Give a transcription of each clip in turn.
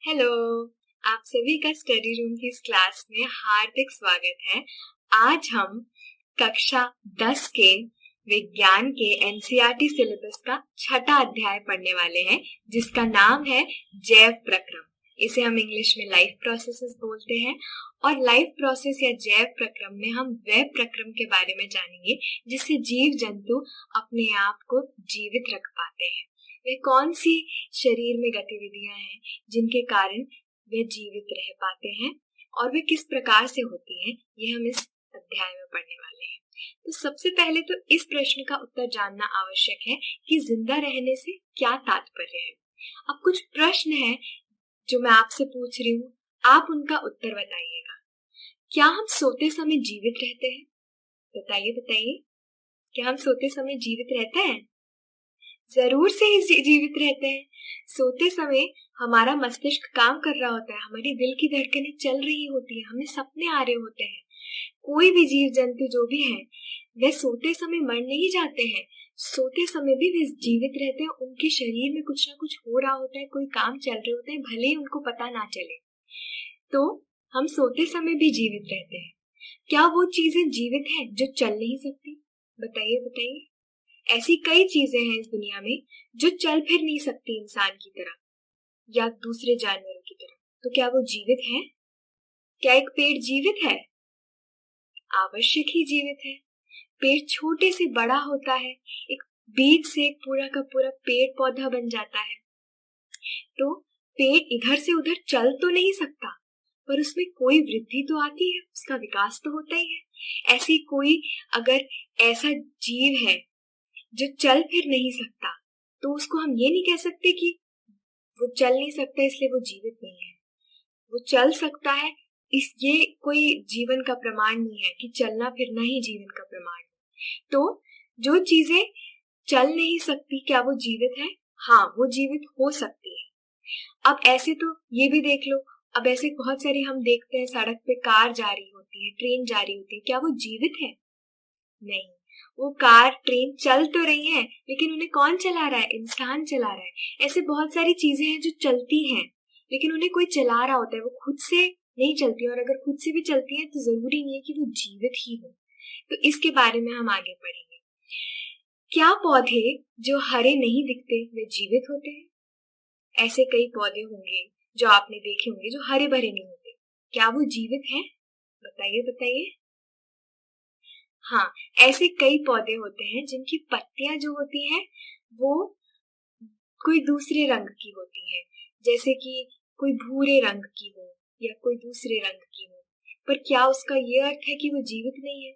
Hello. आप सभी का स्टडी रूम की इस क्लास में हार्दिक स्वागत है। आज हम कक्षा 10 के विज्ञान के एनसीईआरटी सिलेबस का छठा अध्याय पढ़ने वाले हैं, जिसका नाम है जैव प्रक्रम। इसे हम इंग्लिश में लाइफ प्रोसेसेस बोलते हैं। और लाइफ प्रोसेस या जैव प्रक्रम में हम वह प्रक्रम के बारे में जानेंगे जिससे जीव जंतु अपने आप को जीवित रख पाते हैं। वे कौन सी शरीर में गतिविधियां हैं जिनके कारण वे जीवित रह पाते हैं और वे किस प्रकार से होती हैं, ये हम इस अध्याय में पढ़ने वाले हैं। तो सबसे पहले तो इस प्रश्न का उत्तर जानना आवश्यक है कि जिंदा रहने से क्या तात्पर्य है। अब कुछ प्रश्न हैं जो मैं आपसे पूछ रही हूँ, आप उनका उत्तर बताइएगा। क्या हम सोते समय जीवित रहते हैं? बताइए बताइए, क्या हम सोते समय जीवित रहते हैं? जरूर से ही जीवित रहते हैं। सोते समय हमारा मस्तिष्क काम कर रहा होता है, हमारी दिल की धड़कनें चल रही होती है, हमें सपने आ रहे होते हैं। कोई भी जीव जंतु जो भी है वे सोते समय मर नहीं जाते हैं। सोते समय भी वे जीवित रहते हैं। उनके शरीर में कुछ ना कुछ हो रहा होता है, कोई काम चल रहे होते हैं, भले ही उनको पता ना चले। तो हम सोते समय भी जीवित रहते हैं। क्या वो चीजें जीवित हैं जो चल नहीं सकती? बताइए बताइए। ऐसी कई चीजें हैं इस दुनिया में जो चल फिर नहीं सकती इंसान की तरह या दूसरे जानवरों की तरह। तो क्या वो जीवित हैं? क्या एक पेड़ जीवित है? आवश्यक ही जीवित है। पेड़ छोटे से बड़ा होता है, एक बीज से एक पूरा का पूरा पेड़ पौधा बन जाता है। तो पेड़ इधर से उधर चल तो नहीं सकता, पर उसमें कोई वृद्धि तो आती है, उसका विकास तो होता ही है। ऐसी कोई अगर ऐसा जीव है जो चल फिर नहीं सकता, तो उसको हम ये नहीं कह सकते कि वो चल नहीं सकता इसलिए वो जीवित नहीं है। वो चल सकता है, इस ये कोई जीवन का प्रमाण नहीं है कि चलना फिरना ही जीवन का प्रमाण है। तो जो चीजें चल नहीं सकती, क्या वो जीवित है? हाँ, वो जीवित हो सकती है। अब ऐसे तो ये भी देख लो, अब ऐसे बहुत सारे हम देखते हैं, सड़क पे कार जा रही होती है, ट्रेन जा रही होती है, क्या वो जीवित है? नहीं। वो कार ट्रेन चल तो रही है, लेकिन उन्हें कौन चला रहा है? इंसान चला रहा है। ऐसे बहुत सारी चीजें हैं जो चलती हैं, लेकिन उन्हें कोई चला रहा होता है, वो खुद से नहीं चलती। और अगर खुद से भी चलती है तो जरूरी नहीं है कि वो जीवित ही हो। तो इसके बारे में हम आगे पढ़ेंगे। क्या पौधे जो हरे नहीं दिखते वे जीवित होते हैं? ऐसे कई पौधे होंगे जो आपने देखे होंगे जो हरे भरे नहीं होते, क्या वो जीवित हैं? बताइए बताइए। हाँ, ऐसे कई पौधे होते हैं जिनकी पत्तियां जो होती हैं वो कोई दूसरे रंग की होती हैं, जैसे कि कोई भूरे रंग की हो या कोई दूसरे रंग की हो। पर क्या उसका ये अर्थ है कि वो जीवित नहीं है?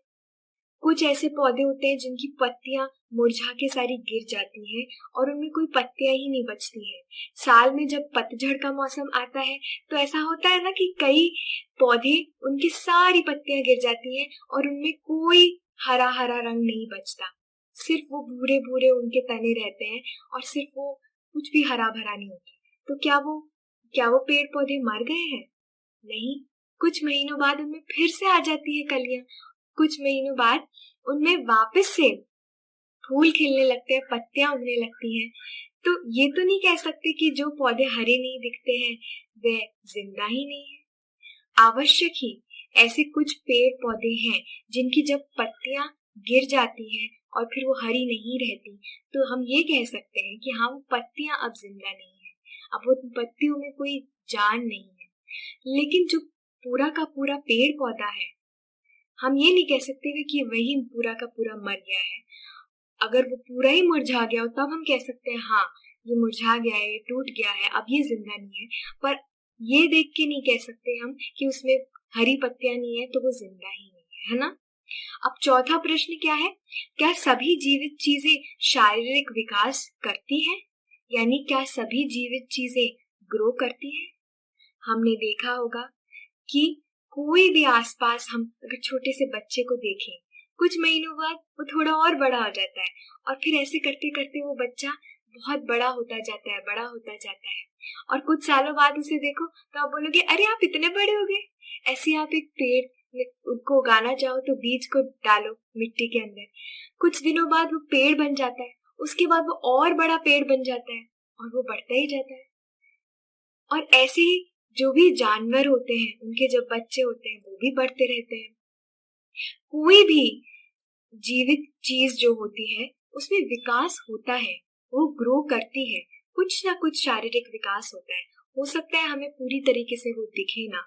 कुछ ऐसे पौधे होते हैं जिनकी पत्तियां मुरझा के सारी गिर जाती हैं और उनमें कोई पत्तियां ही नहीं बचती हैं। साल में जब पतझड़ का मौसम आता है तो ऐसा होता है ना कि कई पौधे, उनकी सारी पत्तियां गिर जाती हैं और उनमें कोई हरा हरा रंग नहीं बचता। सिर्फ वो भूरे भूरे उनके तने रहते हैं और सिर्फ वो कुछ भी हरा भरा नहीं होता। तो क्या वो पेड़ पौधे मर गए हैं? नहीं। कुछ महीनों बाद उनमें फिर से आ जाती है कलियां। कुछ महीनों बाद उनमें वापस से फूल खिलने लगते हैं, पत्तियां उगने लगती हैं। तो ये तो नहीं कह सकते कि जो पौधे हरे नहीं दिखते हैं वे जिंदा ही नहीं है। आवश्यक ही ऐसे कुछ पेड़ पौधे हैं जिनकी जब पत्तियां गिर जाती हैं और फिर वो हरी नहीं रहती, तो हम ये कह सकते हैं कि हाँ, वो पत्तियां अब जिंदा नहीं है, अब वो पत्तियों में कोई जान नहीं है। लेकिन जो पूरा का पूरा पेड़ पौधा है, हम ये नहीं कह सकते कि वही पूरा का पूरा मर गया है। अगर वो पूरा ही मुरझा गया हो तब हम कह सकते हैं हाँ, ये मुरझा गया है, ये टूट गया है, अब ये जिंदा नहीं है। पर ये देख के नहीं कह सकते हम कि उसमें हरी पत्तियां नहीं है तो वो जिंदा ही नहीं है ना। अब चौथा प्रश्न क्या है? क्या सभी जीवित चीजें शारीरिक विकास करती हैं? यानी क्या सभी जीवित चीजें ग्रो करती हैं? हमने देखा होगा कि कोई भी आसपास हम अगर छोटे से बच्चे को देखें, कुछ महीनों बाद वो थोड़ा और बड़ा हो जाता है और फिर ऐसे करते करते वो बच्चा बहुत बड़ा होता जाता है, बड़ा होता जाता है। और कुछ सालों बाद उसे देखो तो आप बोलोगे अरे आप इतने बड़े हो गए। ऐसे आप एक पेड़ को उगाना चाहो तो बीज को डालो मिट्टी के अंदर, कुछ दिनों बाद वो पेड़ बन जाता है, उसके बाद वो और बड़ा पेड़ बन जाता है और वो बढ़ता ही जाता है। और ऐसे ही जो भी जानवर होते हैं उनके जब बच्चे होते हैं वो भी बढ़ते रहते हैं। कोई भी जीवित चीज जो होती है उसमें विकास होता है, वो ग्रो करती है, कुछ ना कुछ शारीरिक विकास होता है। हो सकता है हमें पूरी तरीके से वो दिखे ना,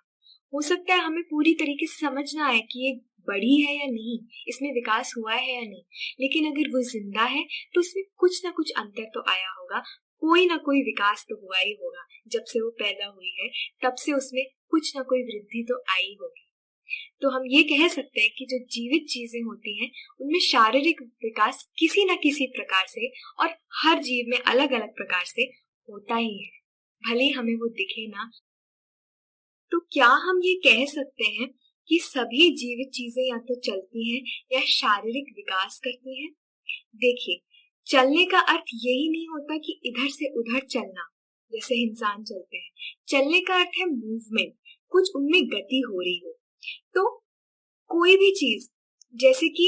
हो सकता है हमें पूरी तरीके से समझ ना आए कि ये बड़ी है या नहीं, इसमें विकास हुआ है या नहीं, लेकिन अगर वो जिंदा है तो उसमें कुछ ना कुछ अंतर तो आया होगा, कोई ना कोई विकास तो हुआ ही होगा। जब से वो पैदा हुई है तब से उसमें कुछ ना कोई वृद्धि तो आई होगी। तो हम ये कह सकते हैं कि जो जीवित चीजें होती हैं उनमें शारीरिक विकास किसी न किसी प्रकार से और हर जीव में अलग अलग प्रकार से होता ही है, भले ही हमें वो दिखे ना। तो क्या हम ये कह सकते हैं कि सभी जीवित चीजें या तो चलती हैं या शारीरिक विकास करती हैं? देखिए, चलने का अर्थ यही नहीं होता कि इधर से उधर चलना जैसे इंसान चलते हैं। चलने का अर्थ है मूवमेंट, कुछ उनमें गति हो रही हो। तो कोई भी चीज, जैसे कि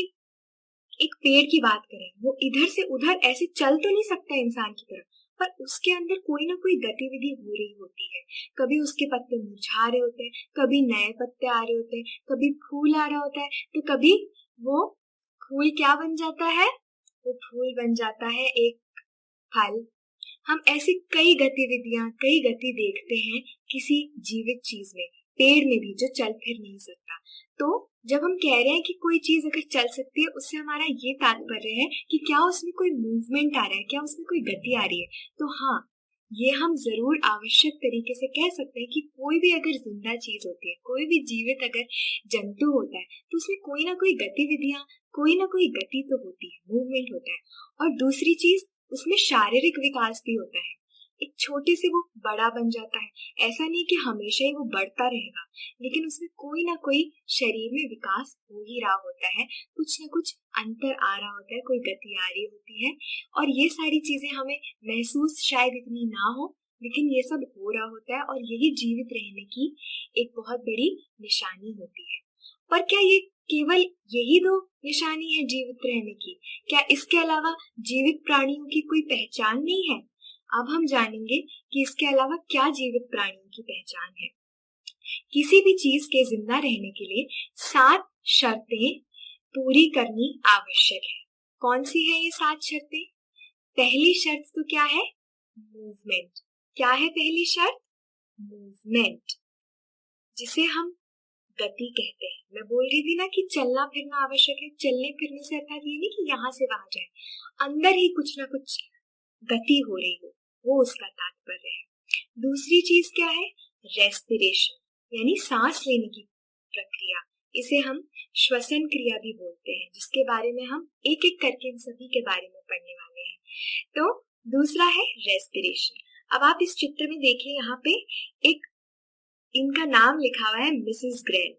एक पेड़ की बात करें, वो इधर से उधर ऐसे चल तो नहीं सकता इंसान की तरह, पर उसके अंदर कोई ना कोई गतिविधि हो रही होती है। कभी उसके पत्ते मुरझा रहे होते हैं, कभी नए पत्ते आ रहे होते हैं, कभी फूल आ रहा होता है, तो कभी वो फूल क्या बन जाता है, वो फूल बन जाता है एक फल। हम ऐसी कई गतिविधियां, कई गति देखते हैं किसी जीवित चीज में, पेड़ में भी जो चल फिर नहीं सकता। तो जब हम कह रहे हैं कि कोई चीज अगर चल सकती है, उससे हमारा ये तात्पर्य है कि क्या उसमें कोई मूवमेंट आ रहा है, क्या उसमें कोई गति आ रही है। तो हाँ, ये हम जरूर आवश्यक तरीके से कह सकते हैं कि कोई भी अगर जिंदा चीज होती है, कोई भी जीवित अगर जंतु होता है, तो उसमें कोई ना कोई गतिविधियां, कोई ना कोई गति तो होती है, मूवमेंट होता है। और दूसरी चीज, उसमें शारीरिक विकास भी होता है। एक छोटे से वो बड़ा बन जाता है, ऐसा नहीं कि हमेशा ही वो बढ़ता रहेगा, लेकिन उसमें कोई ना कोई शरीर में विकास हो ही रहा होता है, कुछ ना कुछ अंतर आ रहा होता है, कोई गति आ रही होती है। और ये सारी चीजें हमें महसूस शायद इतनी ना हो, लेकिन ये सब हो रहा होता है, और यही जीवित रहने की एक बहुत बड़ी निशानी होती है। पर क्या ये केवल यही दो निशानी है जीवित रहने की? क्या इसके अलावा जीवित प्राणियों की कोई पहचान नहीं है? अब हम जानेंगे कि इसके अलावा क्या जीवित प्राणियों की पहचान है। किसी भी चीज के जिंदा रहने के लिए 7 शर्तें पूरी करनी आवश्यक है। कौन सी है ये 7 शर्तें? पहली शर्त तो क्या है? मूवमेंट। क्या है पहली शर्त? मूवमेंट, जिसे हम गति कहते हैं। मैं बोल रही थी ना कि चलना फिरना आवश्यक है। चलने फिरने से अर्थात ये नहीं कि यहाँ से वहां जाए, अंदर ही कुछ ना कुछ गति हो रही हो, वो उसका तात्पर्य है। दूसरी चीज क्या है? रेस्पिरेशन, यानी सांस लेने की प्रक्रिया। इसे हम श्वसन क्रिया भी बोलते हैं, जिसके बारे में हम एक एक करके इन सभी के बारे में पढ़ने वाले हैं। तो दूसरा है रेस्पिरेशन। अब आप इस चित्र में देखिए, यहाँ पे एक इनका नाम लिखा हुआ है मिसेस ग्रैन।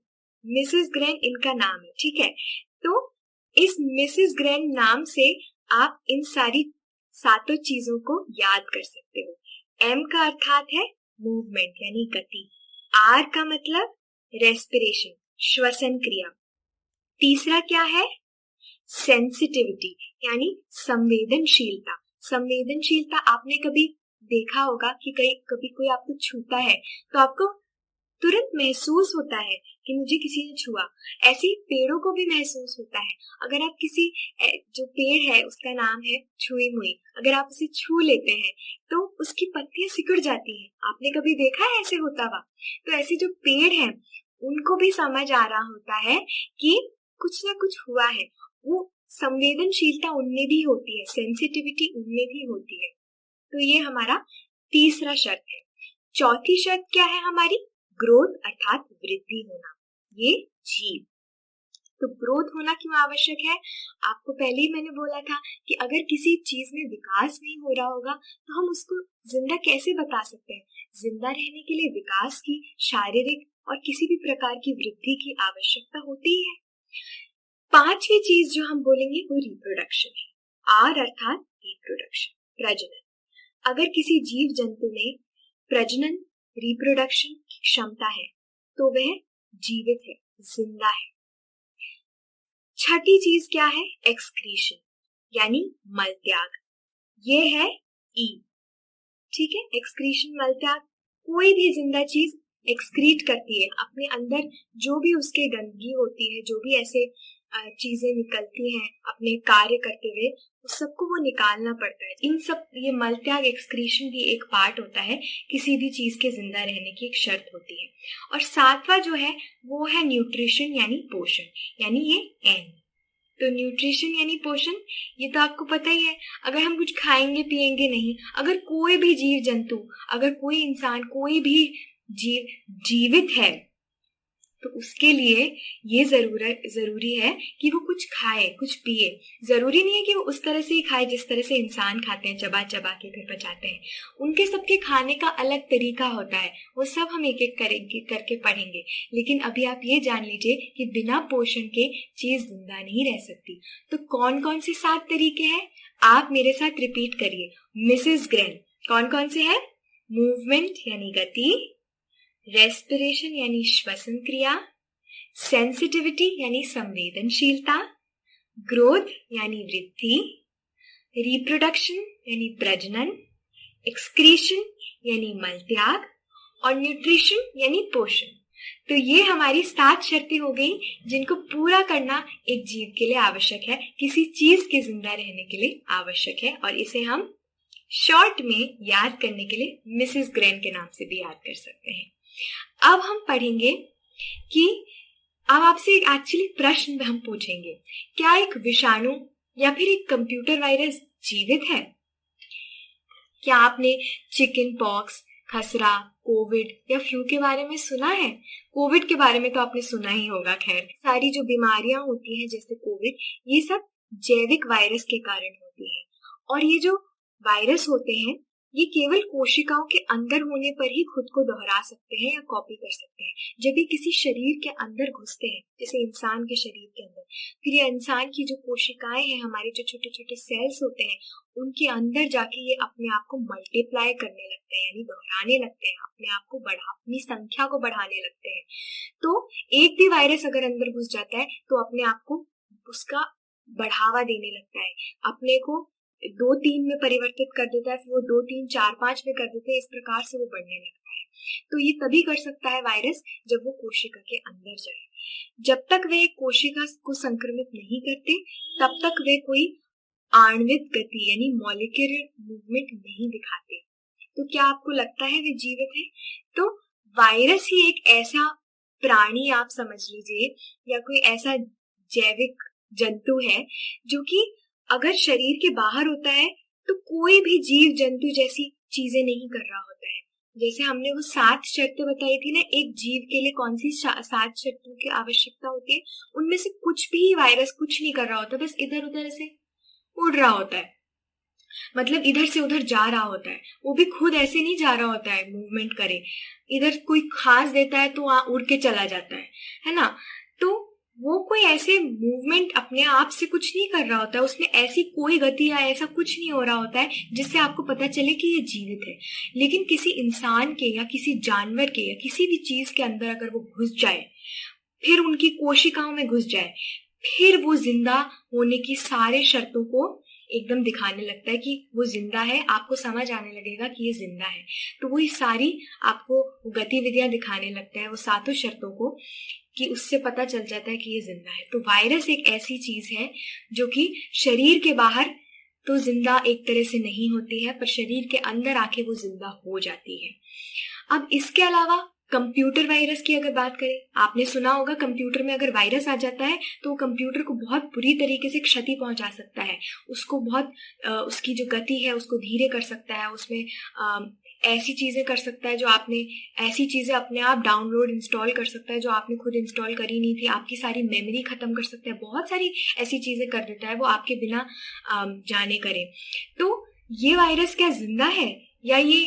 मिसेस ग्रैन इनका नाम है, ठीक है। तो इस मिसेस ग्रैन नाम से आप इन सारी 7 चीजों को याद कर सकते हो। एम का अर्थात है मूवमेंट यानी गति, आर का मतलब रेस्पिरेशन श्वसन क्रिया, तीसरा क्या है? सेंसिटिविटी यानी संवेदनशीलता। संवेदनशीलता आपने कभी देखा होगा कि कभी कोई आपको छूता है तो आपको तुरंत महसूस होता है कि मुझे किसी ने छुआ। ऐसे ही पेड़ों को भी महसूस होता है। अगर आप किसी जो पेड़ है उसका नाम है छुई मुई, अगर आप उसे छू लेते हैं तो उसकी पत्तियां सिकुड़ जाती हैं। आपने कभी देखा है ऐसे होता हुआ? तो ऐसे जो पेड़ हैं उनको भी समझ आ रहा होता है कि कुछ ना कुछ हुआ है। वो संवेदनशीलता उनमें भी होती है, सेंसिटिविटी उनमें भी होती है। तो ये हमारा तीसरा शर्त है। चौथी शर्त क्या है हमारी? ग्रोथ अर्थात वृद्धि होना, ये जीव। तो ग्रोथ होना क्यों आवश्यक है? आपको पहले ही मैंने बोला था कि अगर किसी चीज में विकास नहीं हो रहा होगा तो हम उसको जिंदा कैसे बता सकते हैं? जिंदा रहने के लिए विकास की, शारीरिक और किसी भी प्रकार की वृद्धि की आवश्यकता होती है। पांचवी चीज जो हम बोलेंगे वो रिप्रोडक्शन है। आर अर्थात रिप्रोडक्शन, प्रजनन। अगर किसी जीव जंतु में प्रजनन, रिप्रोडक्शन की क्षमता है तो वह जीवित है, जिंदा है। छठी चीज क्या है? एक्सक्रीशन यानी मल त्याग, ये है ई, ठीक है। एक्सक्रीशन मल त्याग कोई भी जिंदा चीज एक्सक्रीट करती है अपने अंदर, जो भी उसके गंदगी होती है, जो भी ऐसे चीजें निकलती हैं अपने कार्य करते हुए, उस सबको वो निकालना पड़ता है। इन सब, ये मलत्याग, एक्सक्रीशन भी एक पार्ट होता है, किसी भी चीज के जिंदा रहने की एक शर्त होती है। और सातवां जो है वो है न्यूट्रिशन यानी पोषण, यानी ये एन। तो न्यूट्रिशन यानी पोषण, ये तो आपको पता ही है। अगर हम कुछ खाएंगे पिएंगे नहीं, अगर कोई भी जीव जंतु, अगर कोई इंसान, कोई भी जीव जीवित है, तो उसके लिए ये जरूरी है कि वो कुछ खाए, कुछ पिए। जरूरी नहीं है कि वो उस तरह से ही खाए जिस तरह से इंसान खाते हैं, चबा चबा के फिर पचाते हैं। उनके सबके खाने का अलग तरीका होता है, वो सब हम एक एक करके पढ़ेंगे। लेकिन अभी आप ये जान लीजिए कि बिना पोषण के चीज जिंदा नहीं रह सकती। तो कौन कौन से 7 तरीके हैं, आप मेरे साथ रिपीट करिए। मिसेस ग्रेन, कौन कौन से हैं? मूवमेंट यानी गति, रेस्पिरेशन यानी श्वसन क्रिया, सेंसिटिविटी यानी संवेदनशीलता, ग्रोथ यानी वृद्धि, रिप्रोडक्शन यानी प्रजनन, एक्सक्रीशन यानी मलत्याग, और न्यूट्रिशन यानी पोषण। तो ये हमारी 7 शर्तें हो गई जिनको पूरा करना एक जीव के लिए आवश्यक है, किसी चीज के जिंदा रहने के लिए आवश्यक है। और इसे हम शॉर्ट में याद करने के लिए मिसेस ग्रेन के नाम से भी याद कर सकते हैं। अब हम पढ़ेंगे कि अब आपसे एक्चुअली प्रश्न हम पूछेंगे, क्या एक विषाणु या फिर एक कंप्यूटर वायरस जीवित है? क्या आपने चिकन पॉक्स, खसरा, कोविड या फ्लू के बारे में सुना है? कोविड के बारे में तो आपने सुना ही होगा। खैर, सारी जो बीमारियां होती हैं जैसे कोविड, ये सब जैविक वायरस के कारण होती है। और ये जो वायरस होते हैं, ये केवल कोशिकाओं के अंदर होने पर ही खुद को दोहरा सकते हैं या कॉपी कर सकते हैं। जब ये किसी शरीर के अंदर घुसते हैं, जैसे इंसान के शरीर के अंदर, फिर ये इंसान की जो कोशिकाएं हैं, हमारे जो छोटे छोटे सेल्स होते हैं, उनके अंदर जाके ये अपने आप को मल्टीप्लाई करने लगते हैं, यानी दोहराने लगते हैं, अपने आप को अपनी संख्या को बढ़ाने लगते हैं। तो एक भी वायरस अगर अंदर घुस जाता है तो अपने आप को उसका बढ़ावा देने लगता है, अपने को 2-3 में परिवर्तित कर देता है, फिर वो 2-3, 4-5 में कर देते हैं। इस प्रकार से वो बढ़ने लगता है। तो ये तभी कर सकता है वायरस जब वो कोशिका के अंदर जाए। जब तक वे कोशिका को संक्रमित नहीं करते, तब तक वे कोई आणविक गति यानी मॉलिक्यूलर मूवमेंट नहीं दिखाते। तो क्या आपको लगता है वे जीवित है? तो वायरस ही एक ऐसा प्राणी आप समझ लीजिए, या कोई ऐसा जैविक जंतु है जो कि अगर शरीर के बाहर होता है तो कोई भी जीव जंतु जैसी चीजें नहीं कर रहा होता है। जैसे हमने वो 7 शर्तें बताई थी ना, एक जीव के लिए कौन सी 7 शर्तों की आवश्यकता होती है, उनमें से कुछ भी वायरस कुछ नहीं कर रहा होता, बस इधर उधर ऐसे उड़ रहा होता है, मतलब इधर से उधर जा रहा होता है। वो भी खुद ऐसे नहीं जा रहा होता है मूवमेंट करे, इधर कोई खास देता है तो वहां उड़ के चला जाता है ना। तो वो कोई ऐसे मूवमेंट अपने आप से कुछ नहीं कर रहा होता है, उसमें ऐसी कोई गति या ऐसा कुछ नहीं हो रहा होता है जिससे आपको पता चले कि ये जीवित है। लेकिन किसी इंसान के या किसी जानवर के या किसी भी चीज के अंदर अगर वो घुस जाए, फिर उनकी कोशिकाओं में घुस जाए, फिर वो जिंदा होने की सारे शर्तों को एकदम दिखाने लगता है कि वो जिंदा है। आपको समझ आने लगेगा कि ये जिंदा है, तो वो सारी आपको गतिविधियां दिखाने लगता है, वो 7 शर्तों को, कि उससे पता चल जाता है कि ये जिंदा है। तो वायरस एक ऐसी चीज है जो कि शरीर के बाहर तो जिंदा एक तरह से नहीं होती है, पर शरीर के अंदर आके वो जिंदा हो जाती है। अब इसके अलावा कंप्यूटर वायरस की अगर बात करें, आपने सुना होगा कंप्यूटर में अगर वायरस आ जाता है तो कंप्यूटर को बहुत बुरी तरीके से क्षति पहुंचा सकता है, उसको बहुत उसकी जो गति है उसको धीरे कर सकता है, उसमें ऐसी चीजें कर सकता है जो आपने, ऐसी चीजें अपने आप डाउनलोड इंस्टॉल कर सकता है जो आपने खुद इंस्टॉल करी नहीं थी, आपकी सारी मेमोरी खत्म कर सकता है, बहुत सारी ऐसी चीजें कर देता है वो आपके बिना जाने करे। तो ये वायरस क्या जिंदा है या ये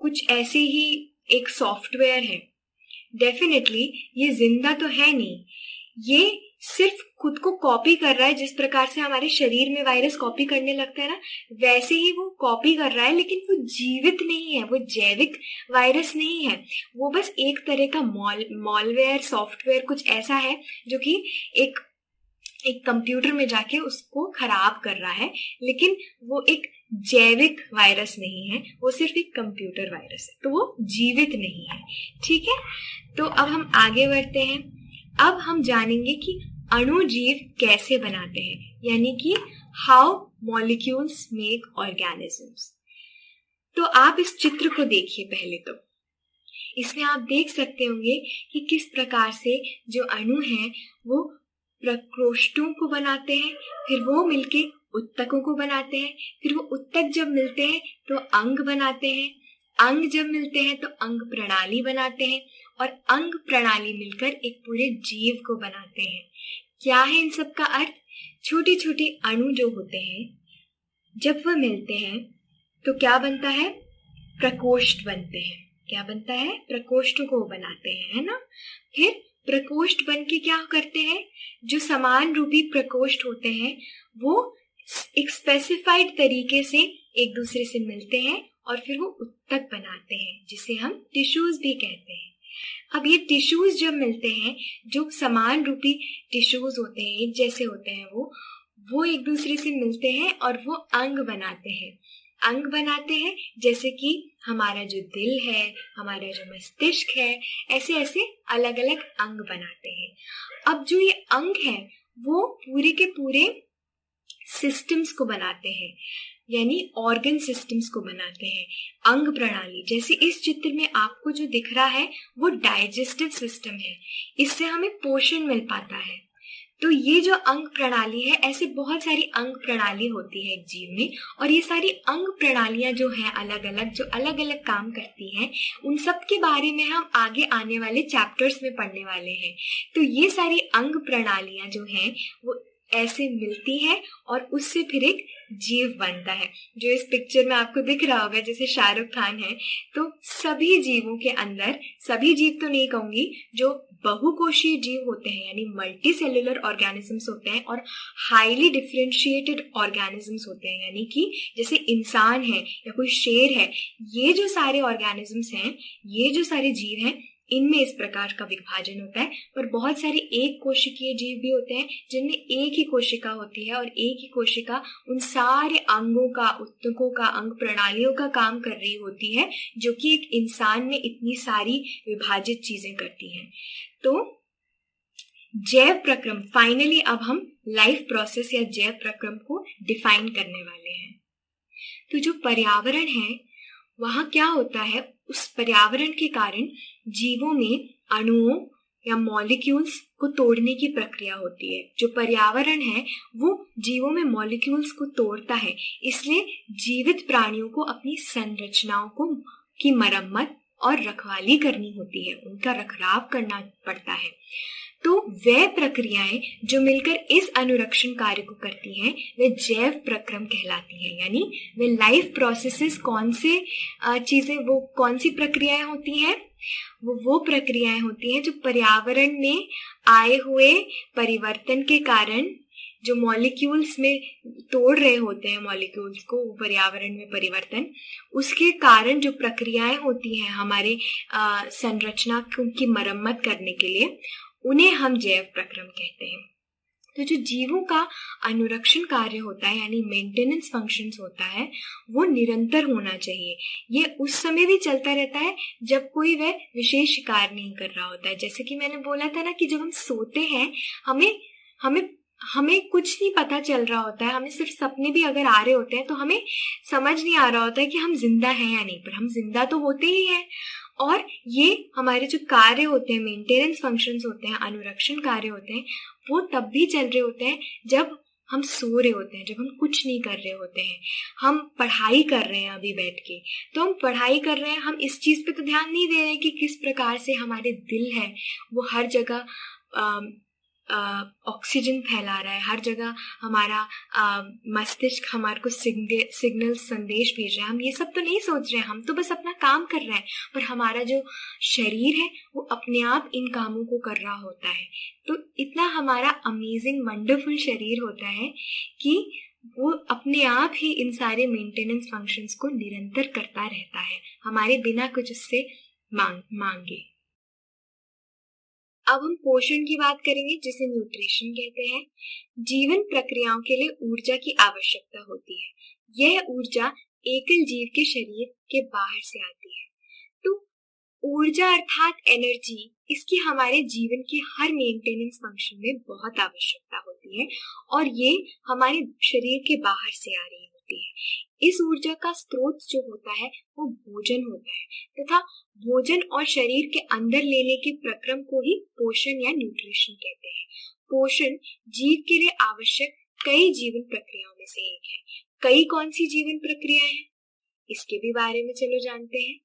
कुछ ऐसे ही एक सॉफ्टवेयर है? डेफिनेटली ये जिंदा तो है नहीं, ये सिर्फ खुद को कॉपी कर रहा है। जिस प्रकार से हमारे शरीर में वायरस कॉपी करने लगता है ना, वैसे ही वो कॉपी कर रहा है, लेकिन वो जीवित नहीं है, वो जैविक वायरस नहीं है, वो बस एक तरह का मॉलवेयर, सॉफ्टवेयर कुछ ऐसा है जो कि एक एक कंप्यूटर में जाके उसको खराब कर रहा है, लेकिन वो एक जैविक वायरस नहीं है, वो सिर्फ एक कंप्यूटर वायरस है, तो वो जीवित नहीं है। ठीक है, तो अब हम आगे बढ़ते हैं। अब हम जानेंगे कि अणुजीव कैसे बनाते हैं, यानी कि हाउ मॉलिक्यूल्स मेक ऑर्गेनिजम्स। तो आप इस चित्र को देखिए पहले। तो इसमें आप देख सकते होंगे कि किस प्रकार से जो अणु हैं वो प्रकोष्ठों को बनाते हैं, फिर वो मिलके उत्तकों को बनाते हैं, फिर वो उत्तक जब मिलते हैं तो अंग बनाते हैं, अंग जब मिलते हैं तो अंग प्रणाली बनाते हैं, और अंग प्रणाली मिलकर एक पूरे जीव को बनाते हैं। क्या है इन सब का अर्थ? छोटे छोटे अणु जो होते हैं जब वह मिलते हैं तो क्या बनता है? प्रकोष्ठ बनते हैं। क्या बनता है? प्रकोष्ठों को बनाते हैं, है ना। फिर प्रकोष्ठ बन के क्या करते हैं? जो समान रूपी प्रकोष्ठ होते हैं वो एक स्पेसिफाइड तरीके से एक दूसरे से मिलते हैं और फिर वो उत्तक बनाते हैं, जिसे हम टिश्यूज भी कहते हैं। अब ये टिश्यूज जब मिलते हैं, जो समान रूपी टिश्यूज होते हैं, एक जैसे होते हैं, वो एक दूसरे से मिलते हैं और वो अंग बनाते हैं। अंग बनाते हैं जैसे कि हमारा जो दिल है, हमारा जो मस्तिष्क है, ऐसे ऐसे अलग अलग अंग बनाते हैं। अब जो ये अंग है वो पूरे के पूरे सिस्टम्स को बनाते हैं, यानी ऑर्गन सिस्टम्स को बनाते हैं। अंग प्रणाली, जैसे इस चित्र में आपको जो दिख रहा है वो डाइजेस्टिव सिस्टम है, इससे हमें पोषण मिल पाता है। तो ये जो अंग प्रणाली है, ऐसे बहुत सारी अंग प्रणाली होती है एक जीव में, और ये सारी अंग प्रणालियां जो हैं अलग अलग, जो अलग अलग काम करती हैं, उन सब के बारे में हम आगे आने वाले चैप्टर्स में पढ़ने वाले हैं। तो ये सारी अंग प्रणालियां जो हैं वो ऐसे मिलती है और उससे फिर एक जीव बनता है, जो इस पिक्चर में आपको दिख रहा होगा, जैसे शाहरुख खान है। तो सभी जीवों के अंदर, सभी जीव तो नहीं कहूंगी, जो बहुकोशीय जीव होते हैं यानी मल्टी सेलुलर ऑर्गेनिजम्स होते हैं, और हाईली डिफरेंशिएटेड ऑर्गेनिजम्स होते हैं, यानी कि जैसे इंसान है या कोई शेर है, ये जो सारे ऑर्गेनिजम्स हैं, ये जो सारे जीव हैं, इनमें इस प्रकार का विभाजन होता है। पर बहुत सारे एक कोशिकीय जीव भी होते हैं जिनमें एक ही कोशिका होती है, और एक ही कोशिका उन सारे अंगों का, उत्तकों का, अंग प्रणालियों का काम कर रही होती है, जो कि एक इंसान में इतनी सारी विभाजित चीजें करती हैं। तो जैव प्रक्रम, फाइनली अब हम लाइफ प्रोसेस या जैव प्रक्रम को डिफाइन करने वाले हैं। तो जो पर्यावरण है वहां क्या होता है, उस पर्यावरण के कारण जीवों में अणुओं या मॉलिक्यूल्स को तोड़ने की प्रक्रिया होती है। जो पर्यावरण है वो जीवों में मॉलिक्यूल्स को तोड़ता है, इसलिए जीवित प्राणियों को अपनी संरचनाओं की मरम्मत और रखवाली करनी होती है, उनका रखरखाव करना पड़ता है। तो वे प्रक्रियाएं जो मिलकर इस अनुरक्षण कार्य को करती हैं वे जैव प्रक्रम कहलाती हैं, यानी वे लाइफ प्रोसेसेस, कौन से चीजें, वो कौन सी प्रक्रियाएं होती हैं, वो प्रक्रियाएं होती हैं जो पर्यावरण में आए हुए परिवर्तन के कारण, जो मॉलिक्यूल्स में तोड़ रहे होते हैं मॉलिक्यूल्स को, वो पर्यावरण में परिवर्तन, उसके कारण जो प्रक्रियाएं होती हैं हमारे संरचना की मरम्मत करने के लिए, उन्हें हम जैव प्रक्रम कहते हैं। तो जो जीवों का अनुरक्षण कार्य होता है यानी मेंटेनेंस फंक्शंस होता है, वो निरंतर होना चाहिए। ये उस समय भी चलता रहता है जब कोई वह विशेष शिकार नहीं कर रहा होता है। जैसे कि मैंने बोला था ना कि जब हम सोते हैं, हमें कुछ नहीं पता चल रहा होता है, हमें सिर्फ सपने भी अगर आ रहे होते हैं तो हमें समझ नहीं आ रहा होता है कि हम जिंदा हैं या नहीं, पर हम जिंदा तो होते ही हैं। और ये हमारे जो कार्य होते हैं, मेंटेनेंस फंक्शंस होते हैं, अनुरक्षण कार्य होते हैं, वो तब भी चल रहे होते हैं जब हम सो रहे होते हैं, जब हम कुछ नहीं कर रहे होते हैं। हम पढ़ाई कर रहे हैं अभी बैठ के, तो हम पढ़ाई कर रहे हैं, हम इस चीज पे तो ध्यान नहीं दे रहे कि किस प्रकार से हमारे दिल है वो हर जगह ऑक्सीजन फैला रहा है, हर जगह हमारा मस्तिष्क हमारे को सिग्नल संदेश भेज रहा है। हम ये सब तो नहीं सोच रहे हैं, हम तो बस अपना काम कर रहे हैं, पर हमारा जो शरीर है वो अपने आप इन कामों को कर रहा होता है। तो इतना हमारा अमेजिंग वंडरफुल शरीर होता है कि वो अपने आप ही इन सारे मेंटेनेंस फंक्शंस को निरंतर करता रहता है, हमारे बिना कुछ उससे मांगे। अब हम पोषण की बात करेंगे, जिसे न्यूट्रिशन कहते हैं। जीवन प्रक्रियाओं के लिए ऊर्जा की आवश्यकता होती है। यह ऊर्जा एकल जीव के शरीर के बाहर से आती है। तो ऊर्जा अर्थात एनर्जी, इसकी हमारे जीवन के हर मेंटेनेंस फंक्शन में बहुत आवश्यकता होती है और ये हमारे शरीर के बाहर से आ रही होती है। इस ऊर्जा का स्रोत जो होता है वो भोजन होता है तथा भोजन और शरीर के अंदर लेने के प्रक्रम को ही पोषण या न्यूट्रिशन कहते हैं। पोषण जीव के लिए आवश्यक कई जीवन प्रक्रियाओं में से एक है। कई कौन सी जीवन प्रक्रियाएं हैं, इसके भी बारे में चलो जानते हैं।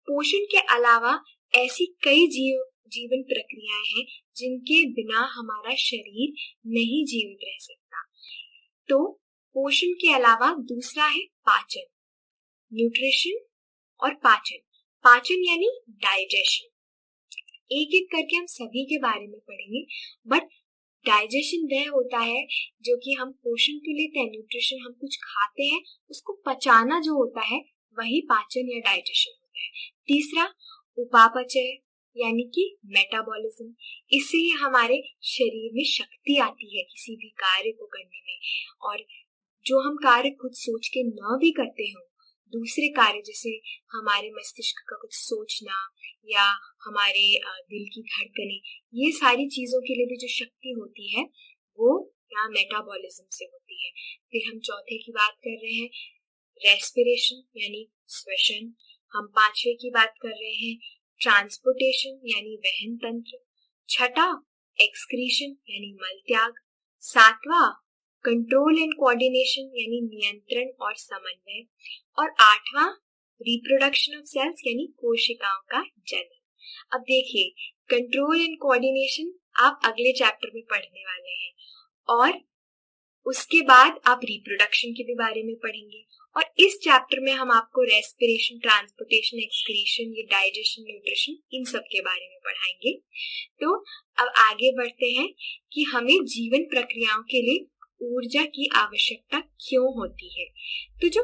पोषण के अलावा ऐसी कई जीवन प्रक्रियाएं हैं जिनके बिना हमारा शरीर नहीं जीवित रह सकता। तो पोषण के अलावा दूसरा है पाचन, न्यूट्रिशन और पाचन। पाचन यानी डाइजेशन। एक एक करके हम सभी के बारे में पढ़ेंगे, बट डाइजेशन वह होता है जो कि हम पोषण के लिए न्यूट्रिशन हम कुछ खाते हैं, उसको पचाना जो होता है वही पाचन या डाइजेशन होता है। तीसरा उपापचय यानी कि मेटाबॉलिज्म। इससे हमारे शरीर में शक्ति आती है किसी भी कार्य को करने में, और जो हम कार्य खुद सोच के न भी करते हो, दूसरे कार्य जैसे हमारे मस्तिष्क का कुछ सोचना या हमारे दिल की धड़कनें, ये सारी चीजों के लिए भी जो शक्ति होती है वो यहाँ मेटाबॉलिज्म से होती है। फिर हम चौथे की बात कर रहे हैं रेस्पिरेशन यानी श्वसन। हम पांचवे की बात कर रहे हैं ट्रांसपोर्टेशन यानी वहन तंत्र। छठा एक्सक्रीशन यानी मल त्याग। सातवां कंट्रोल एंड कोऑर्डिनेशन यानी नियंत्रण और समन्वय। और आठवां रिप्रोडक्शन ऑफ सेल्स यानी कोशिकाओं का जन्म। अब देखिए, कंट्रोल एंड कोऑर्डिनेशन आप अगले चैप्टर में पढ़ने वाले हैं और उसके बाद आप रिप्रोडक्शन के भी बारे में पढ़ेंगे, और इस चैप्टर में हम आपको रेस्पिरेशन, ट्रांसपोर्टेशन, एक्सक्रीशन, ये डाइजेशन, न्यूट्रिशन, इन सब के बारे में पढ़ाएंगे। तो अब आगे बढ़ते हैं कि हमें जीवन प्रक्रियाओं के लिए ऊर्जा की आवश्यकता क्यों होती है। तो जो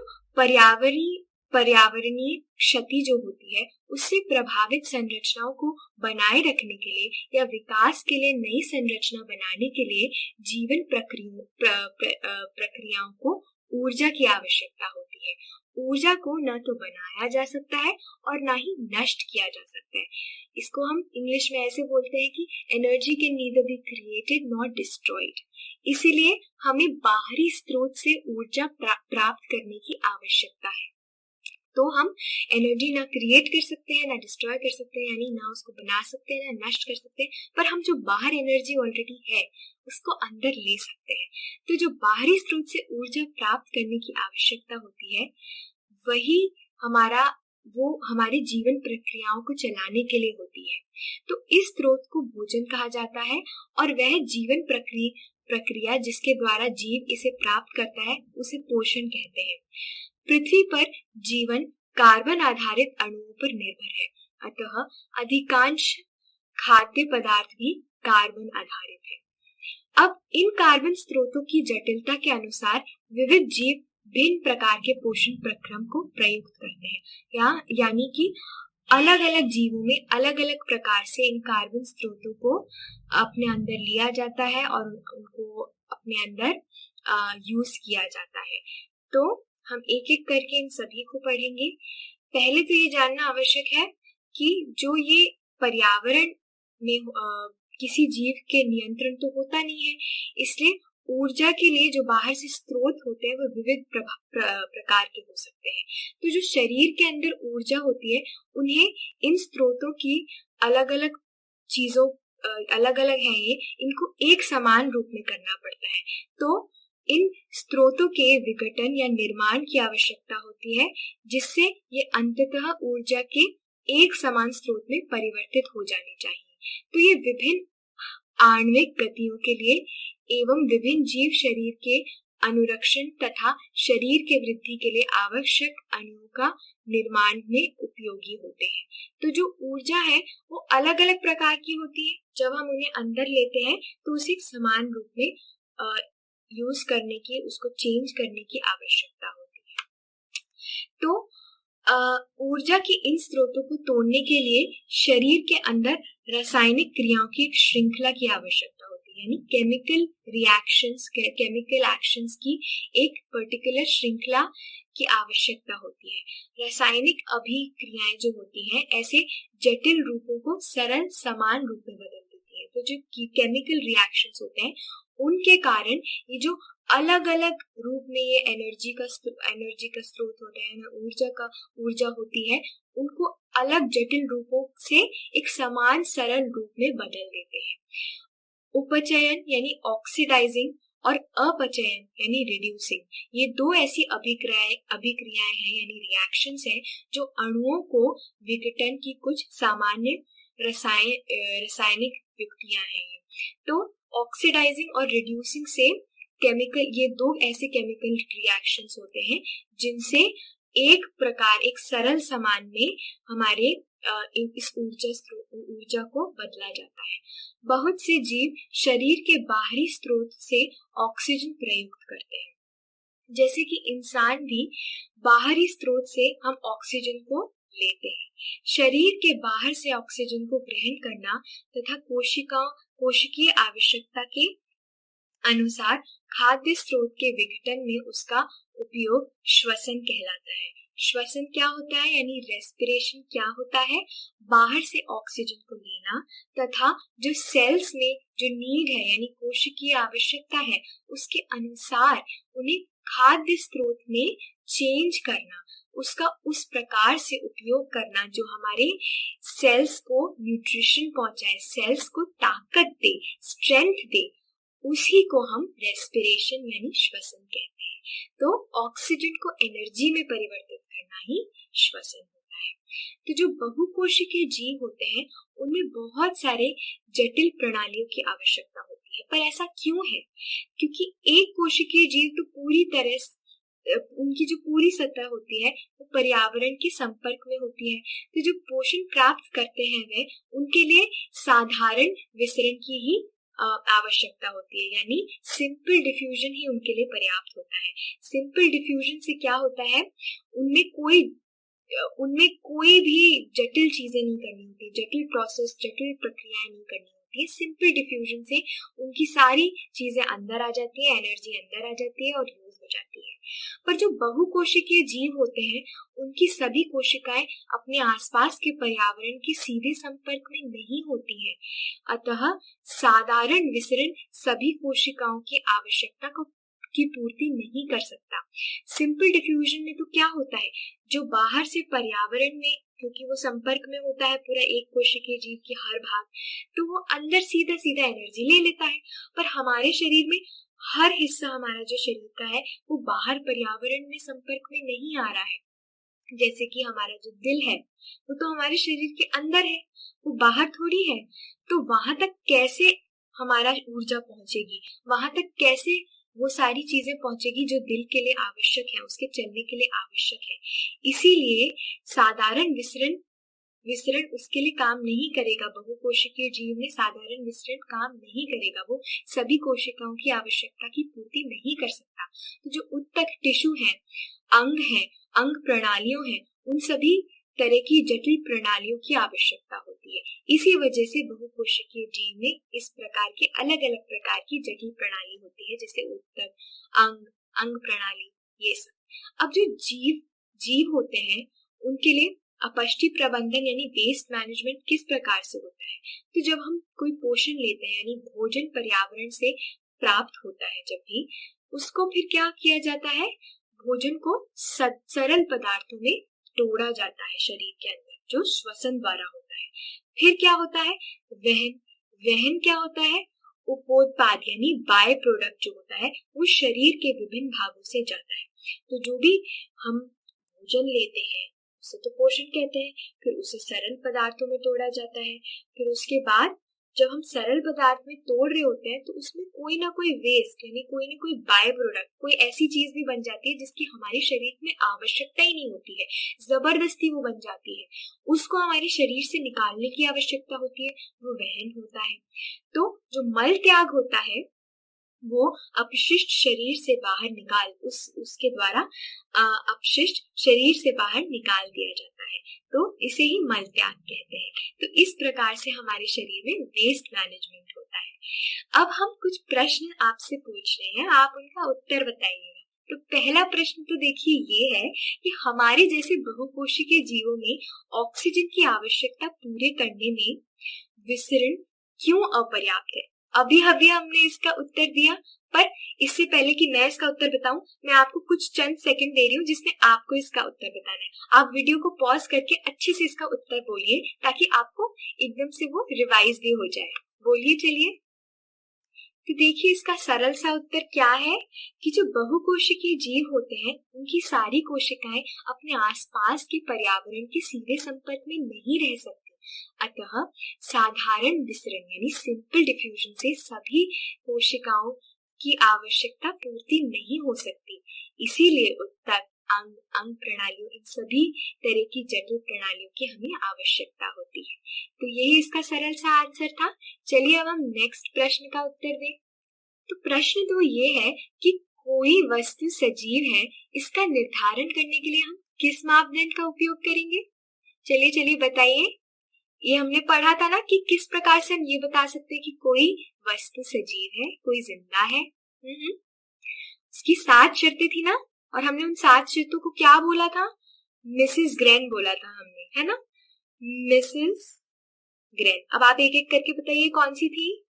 पर्यावरणीय क्षति जो होती है उससे प्रभावित संरचनाओं को बनाए रखने के लिए या विकास के लिए नई संरचना बनाने के लिए जीवन प्रक्रियाओं को ऊर्जा की आवश्यकता होती है। ऊर्जा को न तो बनाया जा सकता है और न ही नष्ट किया जा सकता है। इसको हम इंग्लिश में ऐसे बोलते हैं कि energy can neither be created not destroyed. इसीलिए हमें बाहरी स्रोत से ऊर्जा प्राप्त करने की आवश्यकता है। तो हम एनर्जी ना क्रिएट कर सकते हैं, ना डिस्ट्रॉय कर सकते हैं, यानी ना उसको बना सकते हैं, ना नष्ट कर सकते हैं, पर हम जो बाहर एनर्जी ऑलरेडी है उसको अंदर ले सकते हैं। तो जो बाहरी स्रोत से ऊर्जा प्राप्त करने की आवश्यकता होती है वही हमारे जीवन प्रक्रियाओं को चलाने के लिए होती है। तो इस स्रोत को भोजन कहा जाता है और वह जीवन प्रक्रिया जिसके द्वारा जीव इसे प्राप्त करता है उसे पोषण कहते हैं। पृथ्वी पर जीवन कार्बन आधारित अणुओं पर निर्भर है, अतः अधिकांश खाद्य पदार्थ भी कार्बन आधारित है। अब इन कार्बन स्रोतों की जटिलता के अनुसार विविध जीव भिन्न प्रकार के पोषण प्रक्रम को प्रयुक्त करते हैं, यानी कि अलग अलग जीवों में अलग अलग प्रकार से इन कार्बन स्रोतों को अपने अंदर लिया जाता है और उनको अपने अंदर यूज किया जाता है। तो हम एक एक करके इन सभी को पढ़ेंगे। पहले तो ये जानना आवश्यक है कि जो ये पर्यावरण में किसी जीव के नियंत्रण तो होता नहीं है, इसलिए ऊर्जा के लिए जो बाहर से स्रोत होते हैं वो विविध प्रकार के हो सकते हैं। तो जो शरीर के अंदर ऊर्जा होती है उन्हें इन स्रोतों की अलग अलग चीजों अलग अलग है, ये इनको एक समान रूप में करना पड़ता है। तो इन स्रोतों के विघटन या निर्माण की आवश्यकता होती है जिससे ये अंततः ऊर्जा के एक समान स्रोत में परिवर्तित हो जानी चाहिए। तो ये विभिन्न आणविक गतियों के लिए एवं विभिन्न जीव शरीर के अनुरक्षण तथा शरीर के वृद्धि के लिए आवश्यक अणुओं का निर्माण में उपयोगी होते हैं। तो जो ऊर्जा है वो अलग अलग प्रकार की होती है। जब हम उन्हें अंदर लेते हैं तो उसे समान रूप में यूज करने की, उसको चेंज करने की आवश्यकता होती है। तो ऊर्जा के इन स्रोतों को तोड़ने के लिए शरीर के अंदर रासायनिक क्रियाओं की एक श्रृंखला की आवश्यकता होती है, यानी केमिकल रिएक्शंस, केमिकल एक्शंस की एक पर्टिकुलर श्रृंखला की आवश्यकता होती है। रासायनिक अभिक्रियाएं जो होती हैं ऐसे जटिल रूपों को सरल समान रूप में बदल देती है। तो जो केमिकल रिएक्शंस होते हैं उनके कारण ये जो अलग अलग रूप में ये एनर्जी का स्रोत होता है ना, ऊर्जा होती है, उनको अलग जटिल रूपों से एक समान सरल रूप में बदल देते हैं। उपचयन यानी ऑक्सीडाइजिंग और अपचयन यानी रिड्यूसिंग, ये दो ऐसी अभिक्रियाएं हैं यानी रिएक्शंस हैं जो अणुओं को विघटन की कुछ सामान्य रासायनिक युक्तियां हैं। तो ऑक्सीडाइजिंग और रिड्यूसिंग से केमिकल, ये दो ऐसे केमिकल रिएक्शंस होते हैं जिनसे एक सरल समान में हमारे इस ऊर्जा को बदला जाता है। बहुत से जीव शरीर के बाहरी स्रोत से ऑक्सीजन प्रयुक्त करते हैं, जैसे कि इंसान भी बाहरी स्रोत से हम ऑक्सीजन को लेते हैं। शरीर के बाहर से ऑक्सीजन को ग्रहण करना तथा कोशिकीय आवश्यकता के अनुसार खाद्य स्रोत के विघटन में उसका उपयोग श्वसन कहलाता है। श्वसन क्या होता है यानी रेस्पिरेशन क्या होता है, बाहर से ऑक्सीजन को लेना तथा जो सेल्स में जो नीड है यानी कोशिकीय आवश्यकता है उसके अनुसार उन्हें खाद्य स्रोत में चेंज करना, उसका उस प्रकार से उपयोग करना जो हमारे सेल्स को न्यूट्रिशन पहुंचाए, सेल्स को ताकत दे, स्ट्रेंथ दे, उसी को हम रेस्पिरेशन यानी श्वसन कहते हैं। तो ऑक्सीजन को एनर्जी में परिवर्तित करना ही श्वसन होता है। तो जो बहुकोशिकीय जीव होते हैं उनमें बहुत सारे जटिल प्रणालियों की आवश्यकता होती है। पर ऐसा क्यों है? क्योंकि एक कोशिकीय जीव तो पूरी तरह उनकी जो पूरी सतह होती है वो पर्यावरण के संपर्क में होती है, तो जो पोषण प्राप्त करते हैं वे उनके लिए साधारण विसरण की ही आवश्यकता होती है, यानी सिंपल डिफ्यूजन ही उनके लिए पर्याप्त होता है। सिंपल डिफ्यूजन से क्या होता है, उनमें कोई भी जटिल चीजें नहीं करनी होती, जटिल प्रक्रियाएं नहीं करनी होती है। सिंपल डिफ्यूजन से उनकी सारी चीजें अंदर आ जाती है, एनर्जी अंदर आ जाती है और यूज हो जाती है। पर जो बहुकोशिकीय जीव होते हैं उनकी सभी कोशिकाएं अपने आसपास के पर्यावरण के सीधे संपर्क में नहीं होती हैं, अतः साधारण विसरण सभी कोशिकाओं की आवश्यकता की पूर्ति नहीं कर सकता। सिंपल डिफ्यूजन में तो क्या होता है, जो बाहर से पर्यावरण में, क्योंकि वो संपर्क में होता है पूरा एक कोशिकीय जीव की हर भाग, तो वो अंदर सीधा सीधा एनर्जी ले लेता है। पर हमारे शरीर में हर हिस्सा हमारा जो शरीर का है वो बाहर पर्यावरण में संपर्क में नहीं आ रहा है। जैसे कि हमारा जो दिल है वो तो हमारे शरीर के अंदर है, वो बाहर थोड़ी है। तो वहां तक कैसे हमारा ऊर्जा पहुंचेगी, वहां तक कैसे वो सारी चीजें पहुंचेगी जो दिल के लिए आवश्यक है, उसके चलने के लिए आवश्यक है। इसीलिए साधारण विसरण उसके लिए काम नहीं करेगा। बहुकोशिकीय जीव में साधारण विसरण काम नहीं करेगा, वो सभी कोशिकाओं की आवश्यकता की पूर्ति नहीं कर सकता। तो जो उत्तक टिश्यू है, अंग प्रणालियों है, उन सभी तरह की जटिल प्रणालियों की आवश्यकता होती है। इसी वजह से बहुकोशिकीय जीव में इस प्रकार के अलग अलग प्रकार की जटिल प्रणाली होती है, जैसे उत्तक, अंग प्रणाली, ये सब। अब जो जीव होते हैं उनके लिए अपशिष्ट प्रबंधन यानी वेस्ट मैनेजमेंट किस प्रकार से होता है। तो जब हम कोई पोषण लेते हैं यानी भोजन पर्यावरण से प्राप्त होता है, जब भी उसको फिर क्या किया जाता है, भोजन को सरल पदार्थों में तोड़ा जाता है शरीर के अंदर, जो श्वसन द्वारा होता है। फिर क्या होता है, वहन क्या होता है, उपोत्पाद यानी बाय प्रोडक्ट जो होता है वो शरीर के विभिन्न भागों से जाता है। तो जो भी हम भोजन लेते हैं उसे तो पोषण कहते हैं, फिर उसे सरल पदार्थों में तोड़ा जाता है। फिर उसके बाद जब हम सरल पदार्थ में तोड़ रहे होते हैं तो उसमें कोई ना कोई वेस्ट यानी कोई ना कोई बाय प्रोडक्ट, कोई ऐसी चीज भी बन जाती है जिसकी हमारे शरीर में आवश्यकता ही नहीं होती है, जबरदस्ती वो बन जाती है, उसको हमारे शरीर से निकालने की आवश्यकता होती है, वो वहन होता है। तो जो मल त्याग होता है वो अपशिष्ट शरीर से बाहर उसके द्वारा अपशिष्ट शरीर से बाहर निकाल दिया जाता है, तो इसे ही मल त्याग कहते हैं। तो इस प्रकार से हमारे शरीर में वेस्ट मैनेजमेंट होता है। अब हम कुछ प्रश्न आपसे पूछ रहे हैं, आप उनका उत्तर बताइएगा। तो पहला प्रश्न तो देखिए ये है कि हमारे जैसे बहुकोशिकीय जीवों में ऑक्सीजन की आवश्यकता पूरे करने में विसरण क्यों अपर्याप्त है? अभी हमने इसका उत्तर दिया, पर इससे पहले कि मैं इसका उत्तर बताऊं, मैं आपको कुछ चंद सेकंड दे रही हूँ जिसमें आपको इसका उत्तर बताना है। आप वीडियो को पॉज करके अच्छे से इसका उत्तर बोलिए ताकि आपको एकदम से वो रिवाइज भी हो जाए। बोलिए चलिए। तो देखिए इसका सरल सा उत्तर क्या है कि जो बहुकोशिकीय जीव होते हैं उनकी सारी कोशिकाएं अपने आसपास के पर्यावरण के सीधे संपर्क में नहीं रह सकती, अतः साधारण विसरण यानी सिंपल डिफ्यूजन से सभी कोशिकाओं की आवश्यकता पूर्ति नहीं हो सकती। इसीलिए उत्तक, अंग प्रणालियों, इन सभी तरह की जटिल प्रणालियों की हमें आवश्यकता होती है। तो यही इसका सरल सा आंसर था। चलिए अब हम नेक्स्ट प्रश्न का उत्तर दें। तो प्रश्न तो ये है कि कोई वस्तु सजीव है, इसका निर्धारण करने के लिए हम किस मापदंड का उपयोग करेंगे? चलिए बताइए। ये हमने पढ़ा था ना कि किस प्रकार से हम ये बता सकते हैं कि कोई वस्तु सजीव है, कोई जिंदा है। उसकी 7 शर्तें थी ना, और हमने उन 7 शर्तों को क्या बोला था? मिसेस ग्रेन बोला था हमने, है ना, मिसेस ग्रेन। अब आप एक एक करके बताइए कौन सी थी?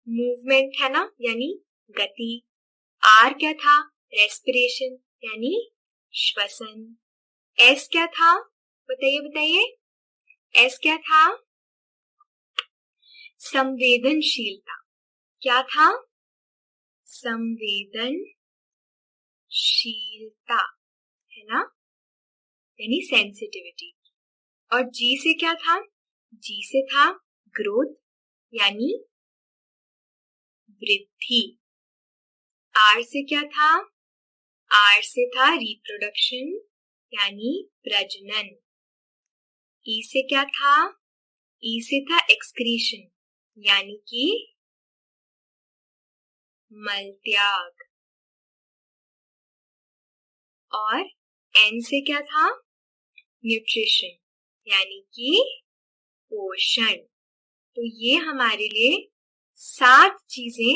मूवमेंट है ना, यानी गति। आर क्या था? रेस्पिरेशन यानी श्वसन। एस क्या था? बताइए। एस क्या था? संवेदनशीलता। क्या था? संवेदनशीलता, है ना, यानी सेंसिटिविटी। और जी से क्या था? जी से था ग्रोथ यानी वृद्धि। आर से क्या था? आर से था रिप्रोडक्शन यानी प्रजनन। ई से क्या था? ई से था एक्सक्रीशन यानी कि मल त्याग। और एन से क्या था? न्यूट्रिशन यानी कि पोषण। तो ये हमारे लिए 7 चीजें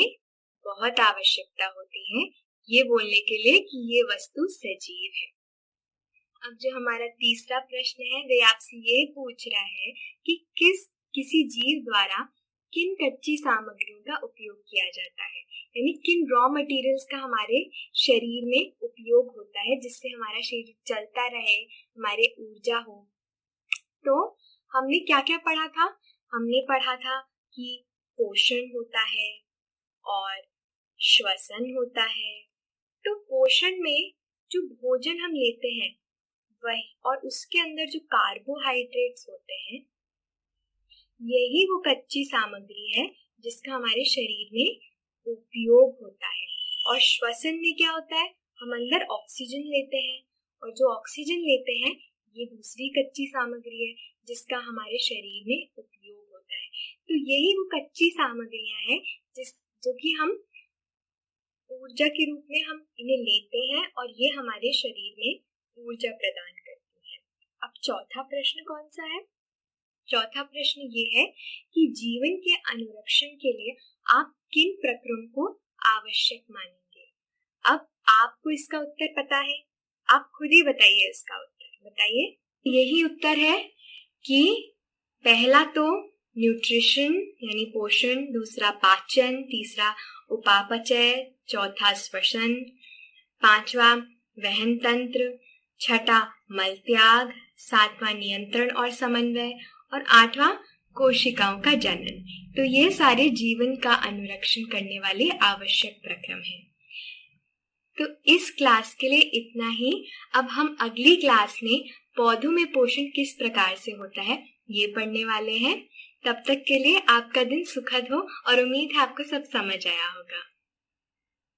बहुत आवश्यकता होती हैं ये बोलने के लिए कि ये वस्तु सजीव है। अब जो हमारा तीसरा प्रश्न है वह आपसे ये पूछ रहा है कि किसी जीव द्वारा किन कच्ची सामग्रियों का उपयोग किया जाता है, यानी किन रॉ मटेरियल्स का हमारे शरीर में उपयोग होता है जिससे हमारा शरीर चलता रहे, हमारे ऊर्जा हो। तो हमने क्या क्या पढ़ा था? हमने पढ़ा था कि पोषण होता है और श्वसन होता है। तो पोषण में जो भोजन हम लेते हैं वही, और उसके अंदर जो कार्बोहाइड्रेट्स होते हैं, यही वो कच्ची सामग्री है जिसका हमारे शरीर में उपयोग होता है। और श्वसन में क्या होता है? हम अंदर ऑक्सीजन लेते हैं, और जो ऑक्सीजन लेते हैं ये दूसरी कच्ची सामग्री है जिसका हमारे शरीर में उपयोग होता है। तो यही वो कच्ची सामग्रियां हैं जो कि हम ऊर्जा के रूप में हम इन्हें लेते हैं और ये हमारे शरीर में ऊर्जा प्रदान करती है। अब चौथा प्रश्न कौन सा है? चौथा प्रश्न ये है कि जीवन के अनुरक्षण के लिए आप किन प्रक्रम को आवश्यक मानेंगे? अब आपको इसका उत्तर पता है, आप खुद ही बताइए इसका उत्तर। बताइए। यही उत्तर है कि पहला तो न्यूट्रिशन यानी पोषण, दूसरा पाचन, तीसरा उपापचय, चौथा श्वसन, पांचवा वहन तंत्र, छठा मल त्याग, सातवां नियंत्रण और समन्वय, और आठवां कोशिकाओं का जनन। तो ये सारे जीवन का अनुरक्षण करने वाले आवश्यक प्रक्रम हैं। तो इस क्लास के लिए इतना ही। अब हम अगली क्लास में पौधों में पोषण किस प्रकार से होता है ये पढ़ने वाले हैं। तब तक के लिए आपका दिन सुखद हो और उम्मीद है आपको सब समझ आया होगा।